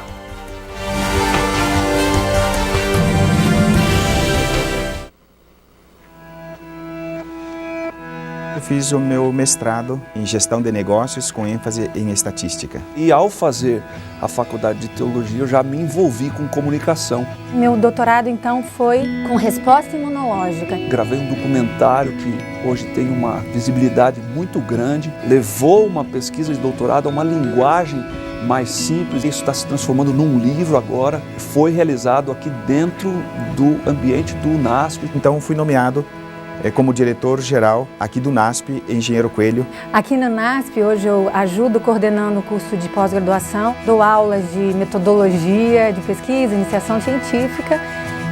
Eu fiz o meu mestrado em gestão de negócios com ênfase em estatística. E ao fazer a faculdade de teologia, eu já me envolvi com comunicação. Meu doutorado, então, foi com resposta imunológica. Gravei um documentário que hoje tem uma visibilidade muito grande. Levou uma pesquisa de doutorado a uma linguagem mais simples. Isso está se transformando num livro agora. Foi realizado aqui dentro do ambiente do UNASP. Então, fui nomeado como diretor-geral aqui do NASP, Engenheiro Coelho. Aqui no NASP, hoje eu ajudo coordenando o curso de pós-graduação, dou aulas de metodologia, de pesquisa, iniciação científica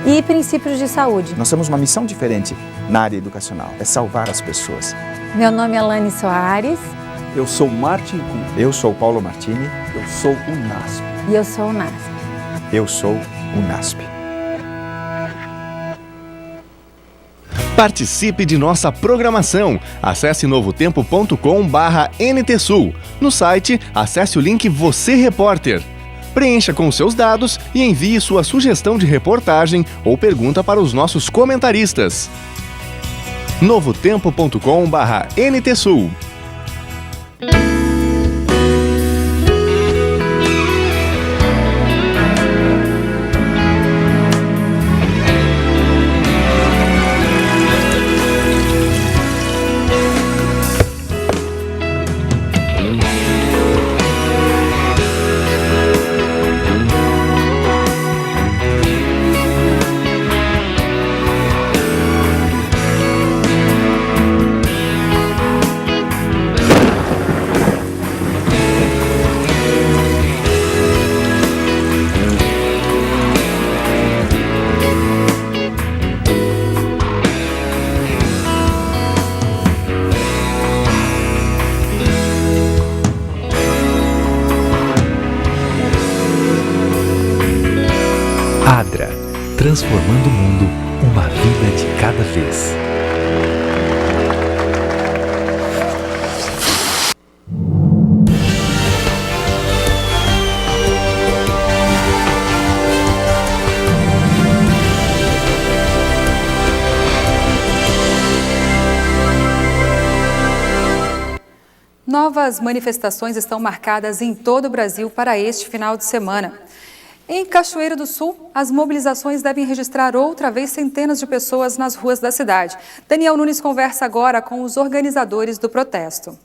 e princípios de saúde. Nós temos uma missão diferente na área educacional, é salvar as pessoas. Meu nome é Alane Soares. Eu sou Martin Kuhn. Eu sou Paulo Martini. Eu sou o NASP. E eu sou o NASP. Eu sou o NASP. Participe de nossa programação. Acesse novotempo.com/NTSul. No site, acesse o link Você Repórter. Preencha com seus dados e envie sua sugestão de reportagem ou pergunta para os nossos comentaristas. novotempo.com/NTSul. transformando o mundo, uma vida de cada vez. Novas manifestações estão marcadas em todo o Brasil para este final de semana. Em Cachoeira do Sul, as mobilizações devem registrar outra vez centenas de pessoas nas ruas da cidade. Daniel Nunes conversa agora com os organizadores do protesto.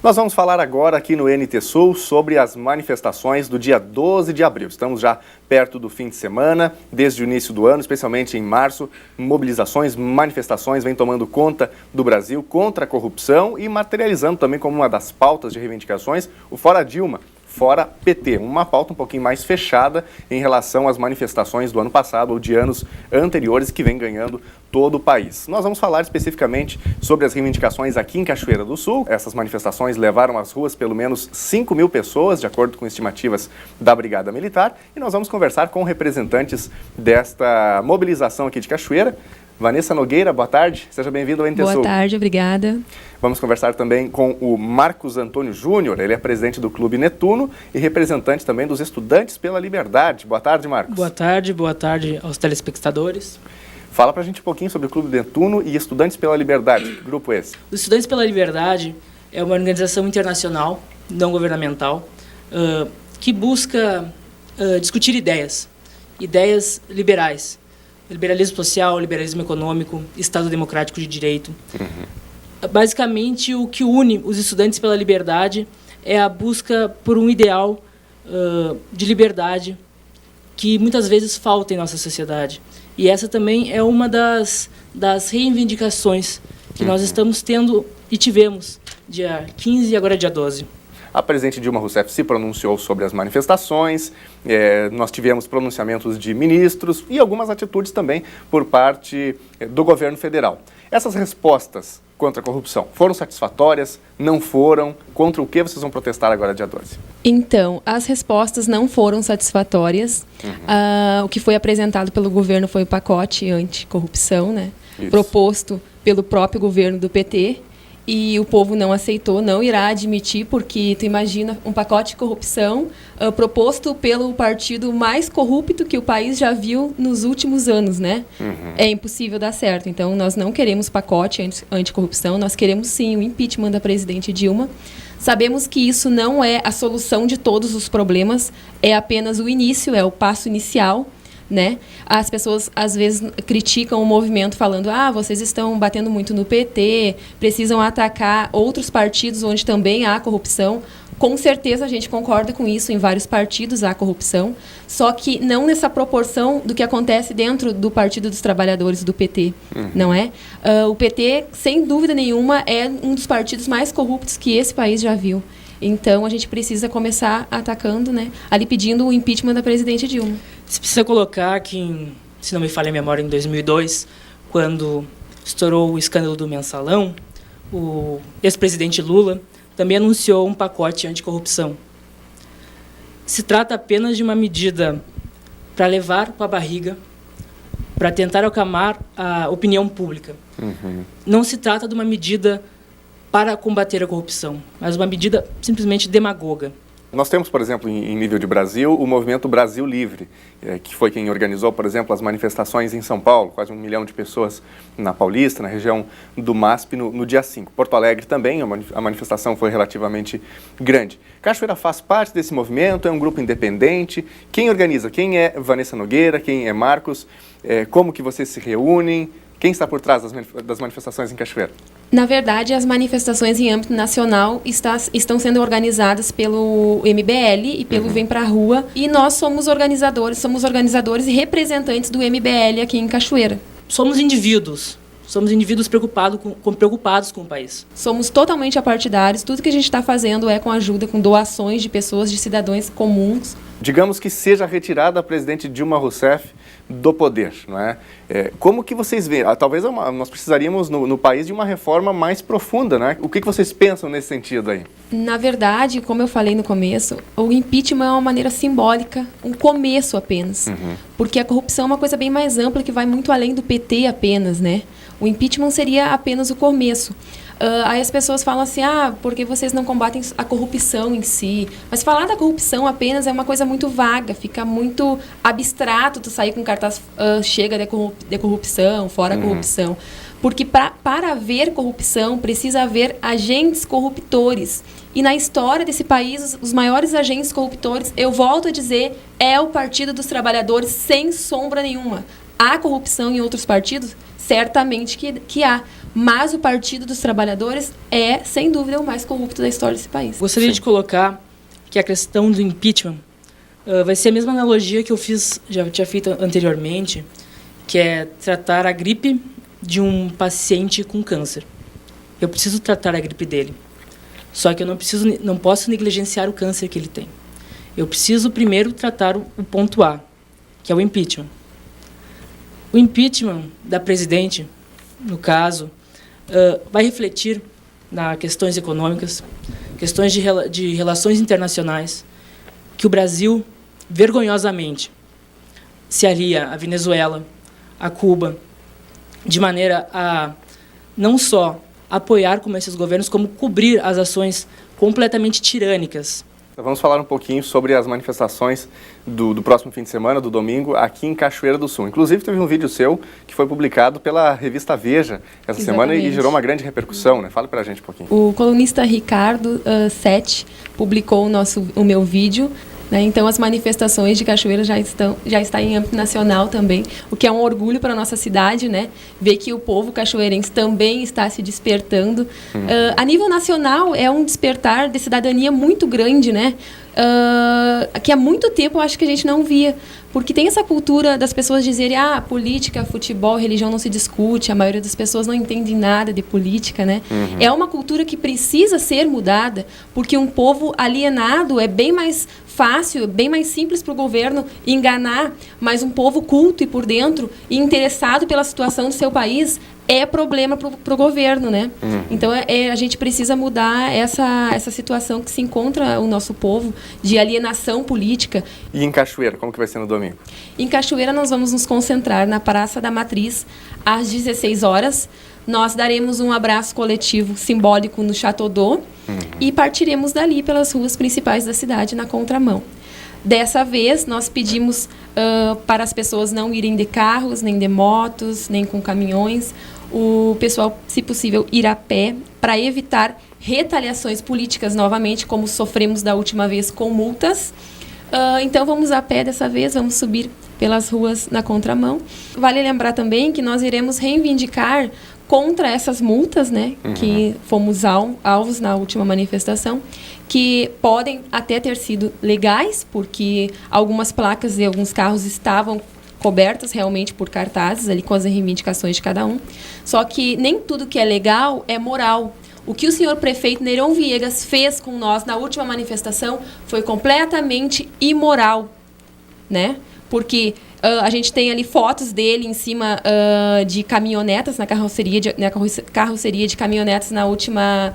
Nós vamos falar agora aqui no NT Sul sobre as manifestações do dia 12 de abril. Estamos já perto do fim de semana, desde o início do ano, especialmente em março, mobilizações, manifestações vêm tomando conta do Brasil contra a corrupção e materializando também como uma das pautas de reivindicações o Fora Dilma, Fora PT, uma pauta um pouquinho mais fechada em relação às manifestações do ano passado ou de anos anteriores que vem ganhando todo o país. Nós vamos falar especificamente sobre as reivindicações aqui em Cachoeira do Sul. Essas manifestações levaram às ruas pelo menos 5.000 pessoas, de acordo com estimativas da Brigada Militar, e nós vamos conversar com representantes desta mobilização aqui de Cachoeira. Vanessa Nogueira, boa tarde, seja bem-vindo ao NT Sul. Boa tarde, obrigada. Vamos conversar também com o Marcos Antônio Júnior, ele é presidente do Clube Netuno e representante também dos Estudantes pela Liberdade. Boa tarde, Marcos. Boa tarde aos telespectadores. Fala pra gente um pouquinho sobre o Clube Netuno e Estudantes pela Liberdade, que grupo é esse? Os Estudantes pela Liberdade é uma organização internacional, não governamental, que busca discutir ideias liberais. Liberalismo social, liberalismo econômico, Estado democrático de direito. Basicamente, o que une os estudantes pela liberdade é a busca por um ideal de liberdade que muitas vezes falta em nossa sociedade. E essa também é uma das reivindicações que nós estamos tendo e tivemos dia 15 e agora dia 12. A presidente Dilma Rousseff se pronunciou sobre as manifestações, nós tivemos pronunciamentos de ministros e algumas atitudes também por parte do governo federal. Essas respostas contra a corrupção foram satisfatórias? Não foram? Contra o que vocês vão protestar agora dia 12? Então, as respostas não foram satisfatórias. O que foi apresentado pelo governo foi o pacote anticorrupção, né? Proposto pelo próprio governo do PT. E o povo não aceitou, não irá admitir, porque tu imagina um pacote de corrupção proposto pelo partido mais corrupto que o país já viu nos últimos anos, né? É impossível dar certo. Então, nós não queremos pacote anticorrupção, nós queremos sim o impeachment da presidente Dilma. Sabemos que isso não é a solução de todos os problemas, é apenas o início, é o passo inicial, né? As pessoas às vezes criticam o movimento falando: vocês estão batendo muito no PT, precisam atacar outros partidos onde também há corrupção. Com certeza a gente concorda com isso, em vários partidos há corrupção, só que não nessa proporção do que acontece dentro do Partido dos Trabalhadores do PT, não é? O PT, sem dúvida nenhuma, é um dos partidos mais corruptos que esse país já viu. Então, a gente precisa começar atacando, né, ali pedindo o impeachment da presidente Dilma. Se precisa colocar que, se não me falha a memória, em 2002, quando estourou o escândalo do Mensalão, o ex-presidente Lula também anunciou um pacote anticorrupção. Se trata apenas de uma medida para levar para a barriga, para tentar acalmar a opinião pública. Não se trata de uma medida para combater a corrupção, mas uma medida simplesmente demagoga. Nós temos, por exemplo, em nível de Brasil, o movimento Brasil Livre, que foi quem organizou, por exemplo, as manifestações em São Paulo, quase 1 milhão de pessoas na Paulista, na região do MASP, no dia 5. Porto Alegre também, a manifestação foi relativamente grande. Cachoeira faz parte desse movimento, é um grupo independente. Quem organiza? Quem é Vanessa Nogueira? Quem é Marcos? Como que vocês se reúnem? Quem está por trás das manifestações em Cachoeira? Na verdade, as manifestações em âmbito nacional estão sendo organizadas pelo MBL e pelo Vem Pra Rua. E nós somos organizadores e representantes do MBL aqui em Cachoeira. Somos indivíduos preocupados com o país. Somos totalmente apartidários. Tudo que a gente está fazendo é com ajuda, com doações de pessoas, de cidadãos comuns. Digamos que seja retirada a presidente Dilma Rousseff do poder, não é? Como que vocês veem? Talvez nós precisaríamos no país de uma reforma mais profunda, né? O que vocês pensam nesse sentido aí? Na verdade, como eu falei no começo, o impeachment é uma maneira simbólica, um começo apenas. Porque a corrupção é uma coisa bem mais ampla que vai muito além do PT apenas, né? O impeachment seria apenas o começo. Aí as pessoas falam assim, porque vocês não combatem a corrupção em si. Mas falar da corrupção apenas é uma coisa muito vaga, fica muito abstrato tu sair com cartaz chega de corrupção, fora corrupção. Porque para haver corrupção, precisa haver agentes corruptores. E na história desse país, os maiores agentes corruptores, eu volto a dizer, é o Partido dos Trabalhadores, sem sombra nenhuma. Há corrupção em outros partidos? Certamente que há. Mas o Partido dos Trabalhadores é, sem dúvida, o mais corrupto da história desse país. Gostaria de colocar que a questão do impeachment vai ser a mesma analogia que eu já tinha feito anteriormente, que é tratar a gripe de um paciente com câncer. Eu preciso tratar a gripe dele. Só que eu não posso negligenciar o câncer que ele tem. Eu preciso primeiro tratar o ponto A, que é o impeachment. O impeachment da presidente, no caso, vai refletir nas questões econômicas, questões de relações internacionais, que o Brasil, vergonhosamente, se alia à Venezuela, a Cuba, de maneira a não só apoiar como esses governos, como cobrir as ações completamente tirânicas. Vamos falar um pouquinho sobre as manifestações do próximo fim de semana, do domingo, aqui em Cachoeira do Sul. Inclusive, teve um vídeo seu que foi publicado pela revista Veja essa semana e gerou uma grande repercussão, né? Fala pra gente um pouquinho. O colunista Ricardo Sete publicou o meu vídeo, né? Então, as manifestações de Cachoeira já está em âmbito nacional também, o que é um orgulho para a nossa cidade, né? Ver que o povo cachoeirense também está se despertando. A nível nacional, é um despertar de cidadania muito grande, né? Que há muito tempo eu acho que a gente não via. Porque tem essa cultura das pessoas dizerem política, futebol, religião não se discute, a maioria das pessoas não entende nada de política, né? É uma cultura que precisa ser mudada, porque um povo alienado é bem mais fácil, bem mais simples para o governo enganar, mas um povo culto e por dentro e interessado pela situação do seu país é problema para o governo, né? Então, a gente precisa mudar essa situação que se encontra o nosso povo de alienação política. E em Cachoeira, como que vai ser no domingo? Em Cachoeira, nós vamos nos concentrar na Praça da Matriz, às 16 horas. Nós daremos um abraço coletivo simbólico no Chateau d'Eau e partiremos dali pelas ruas principais da cidade, na contramão. Dessa vez, nós pedimos para as pessoas não irem de carros, nem de motos, nem com caminhões. O pessoal, se possível, ir a pé para evitar retaliações políticas novamente, como sofremos da última vez com multas. Então, vamos a pé dessa vez, vamos subir pelas ruas na contramão. Vale lembrar também que nós iremos reivindicar contra essas multas, né, que fomos alvos na última manifestação, que podem até ter sido legais, porque algumas placas e alguns carros estavam cobertas realmente por cartazes ali com as reivindicações de cada um. Só que nem tudo que é legal é moral. O que o senhor prefeito Neirão Viegas fez com nós na última manifestação foi completamente imoral, né? Porque a gente tem ali fotos dele em cima de caminhonetas, na carroceria de caminhonetas na última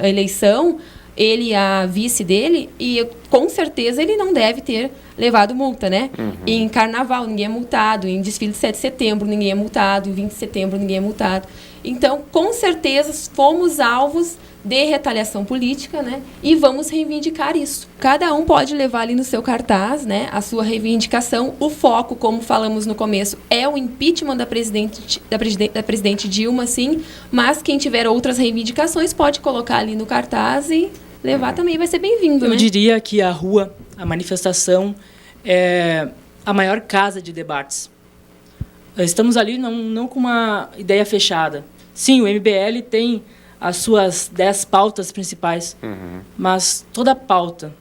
eleição, ele e a vice dele, e com certeza ele não deve ter levado multa, né? Em carnaval ninguém é multado, em desfile de 7 de setembro ninguém é multado, em 20 de setembro ninguém é multado. Então, com certeza, fomos alvos de retaliação política, né? E vamos reivindicar isso. Cada um pode levar ali no seu cartaz, né, a sua reivindicação. O foco, como falamos no começo, é o impeachment da presidente Dilma, sim, mas quem tiver outras reivindicações pode colocar ali no cartaz e levar também, vai ser bem-vindo, né? Eu diria que a rua, a manifestação, é a maior casa de debates. Estamos ali não com uma ideia fechada. Sim, o MBL tem as suas 10 pautas principais, mas toda pauta,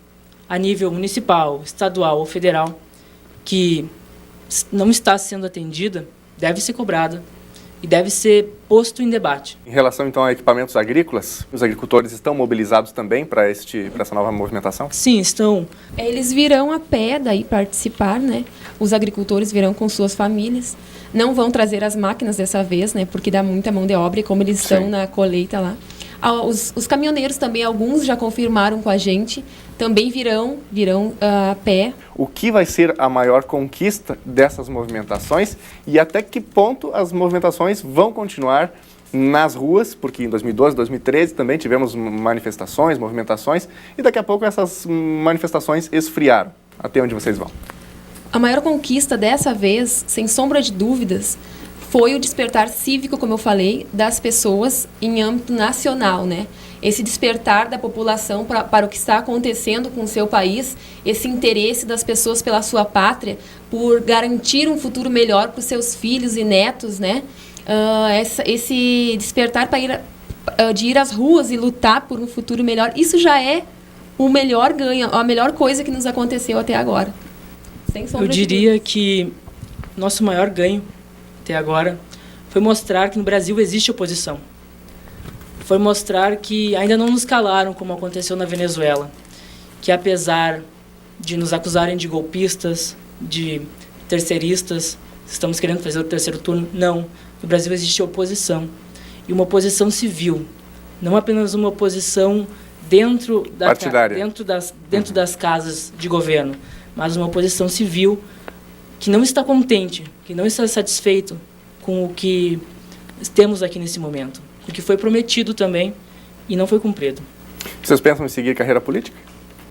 a nível municipal, estadual ou federal, que não está sendo atendida, deve ser cobrada e deve ser posto em debate. Em relação, então, a equipamentos agrícolas, os agricultores estão mobilizados também para essa nova movimentação? Sim, estão. Eles virão a pé daí participar, né? Os agricultores virão com suas famílias. Não vão trazer as máquinas dessa vez, né? Porque dá muita mão de obra e como eles estão na colheita lá. Os caminhoneiros também, alguns já confirmaram com a gente, também virão a pé. O que vai ser a maior conquista dessas movimentações e até que ponto as movimentações vão continuar nas ruas, porque em 2012, 2013 também tivemos manifestações, movimentações, e daqui a pouco essas manifestações esfriaram. Até onde vocês vão? A maior conquista dessa vez, sem sombra de dúvidas, foi o despertar cívico, como eu falei, das pessoas em âmbito nacional, né? Esse despertar da população para o que está acontecendo com o seu país, esse interesse das pessoas pela sua pátria, por garantir um futuro melhor para os seus filhos e netos, né? Esse despertar de ir às ruas e lutar por um futuro melhor, isso já é o melhor ganho, a melhor coisa que nos aconteceu até agora. Sem sombra eu diria que nosso maior ganho até agora foi mostrar que no Brasil existe oposição. Foi mostrar que ainda não nos calaram, como aconteceu na Venezuela. Que apesar de nos acusarem de golpistas, de terceiristas, estamos querendo fazer o terceiro turno, não. No Brasil existe oposição. E uma oposição civil. Não apenas uma oposição dentro das casas de governo, mas uma oposição civil que não está contente, que não está satisfeito com o que temos aqui nesse momento. O que foi prometido também e não foi cumprido. Vocês pensam em seguir carreira política?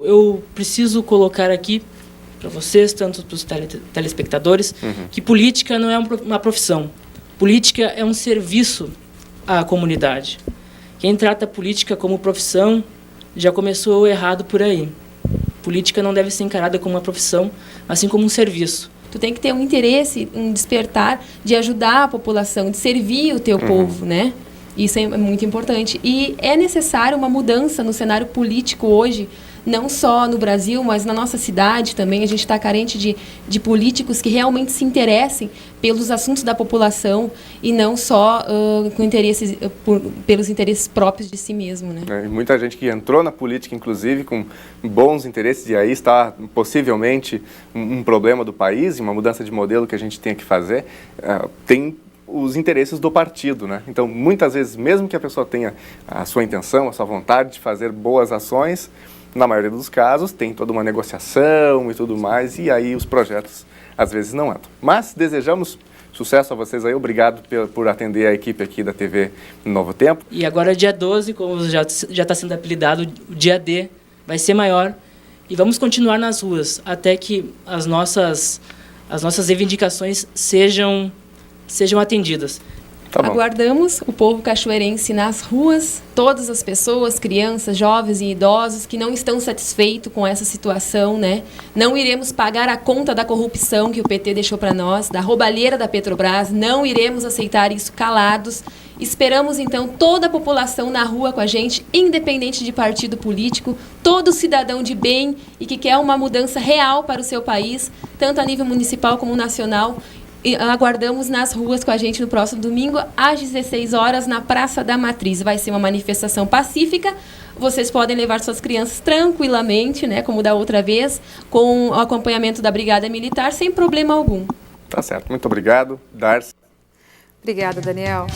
Eu preciso colocar aqui para vocês, tanto para os telespectadores, que política não é uma profissão. Política é um serviço à comunidade. Quem trata a política como profissão já começou errado por aí. Política não deve ser encarada como uma profissão, assim como um serviço. Tu tem que ter um interesse, um despertar de ajudar a população, de servir o teu povo, né? Isso é muito importante. E é necessário uma mudança no cenário político hoje, não só no Brasil, mas na nossa cidade também. A gente está carente de políticos que realmente se interessem pelos assuntos da população e não só com interesses, pelos interesses próprios de si mesmo, né? E muita gente que entrou na política, inclusive, com bons interesses, e aí está possivelmente um problema do país, uma mudança de modelo que a gente tem que fazer, tem os interesses do partido, né? Então, muitas vezes, mesmo que a pessoa tenha a sua intenção, a sua vontade de fazer boas ações, na maioria dos casos, tem toda uma negociação e tudo mais, e aí os projetos, às vezes, não andam. Mas desejamos sucesso a vocês aí, obrigado por atender a equipe aqui da TV Novo Tempo. E agora, dia 12, como já está sendo apelidado, o dia D vai ser maior, e vamos continuar nas ruas, até que as nossas reivindicações sejam atendidas. Aguardamos o povo cachoeirense nas ruas, todas as pessoas, crianças, jovens e idosos que não estão satisfeitos com essa situação, né? Não iremos pagar a conta da corrupção que o PT deixou para nós, da roubalheira da Petrobras, não iremos aceitar isso calados. Esperamos, então, toda a população na rua com a gente, independente de partido político, todo cidadão de bem e que quer uma mudança real para o seu país, tanto a nível municipal como nacional. E aguardamos nas ruas com a gente no próximo domingo, às 16 horas, na Praça da Matriz. Vai ser uma manifestação pacífica. Vocês podem levar suas crianças tranquilamente, né, como da outra vez, com o acompanhamento da Brigada Militar, sem problema algum. Tá certo. Muito obrigado, Darcy. Obrigada, Daniel.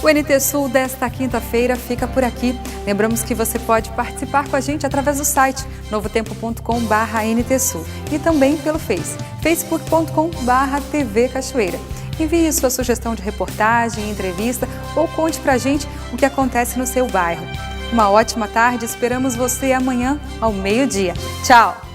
O NT Sul desta quinta-feira fica por aqui. Lembramos que você pode participar com a gente através do site novotempo.com/NTSul e também pelo facebook.com/TV Cachoeira. Envie sua sugestão de reportagem, entrevista ou conte pra gente o que acontece no seu bairro. Uma ótima tarde, esperamos você amanhã ao meio-dia. Tchau!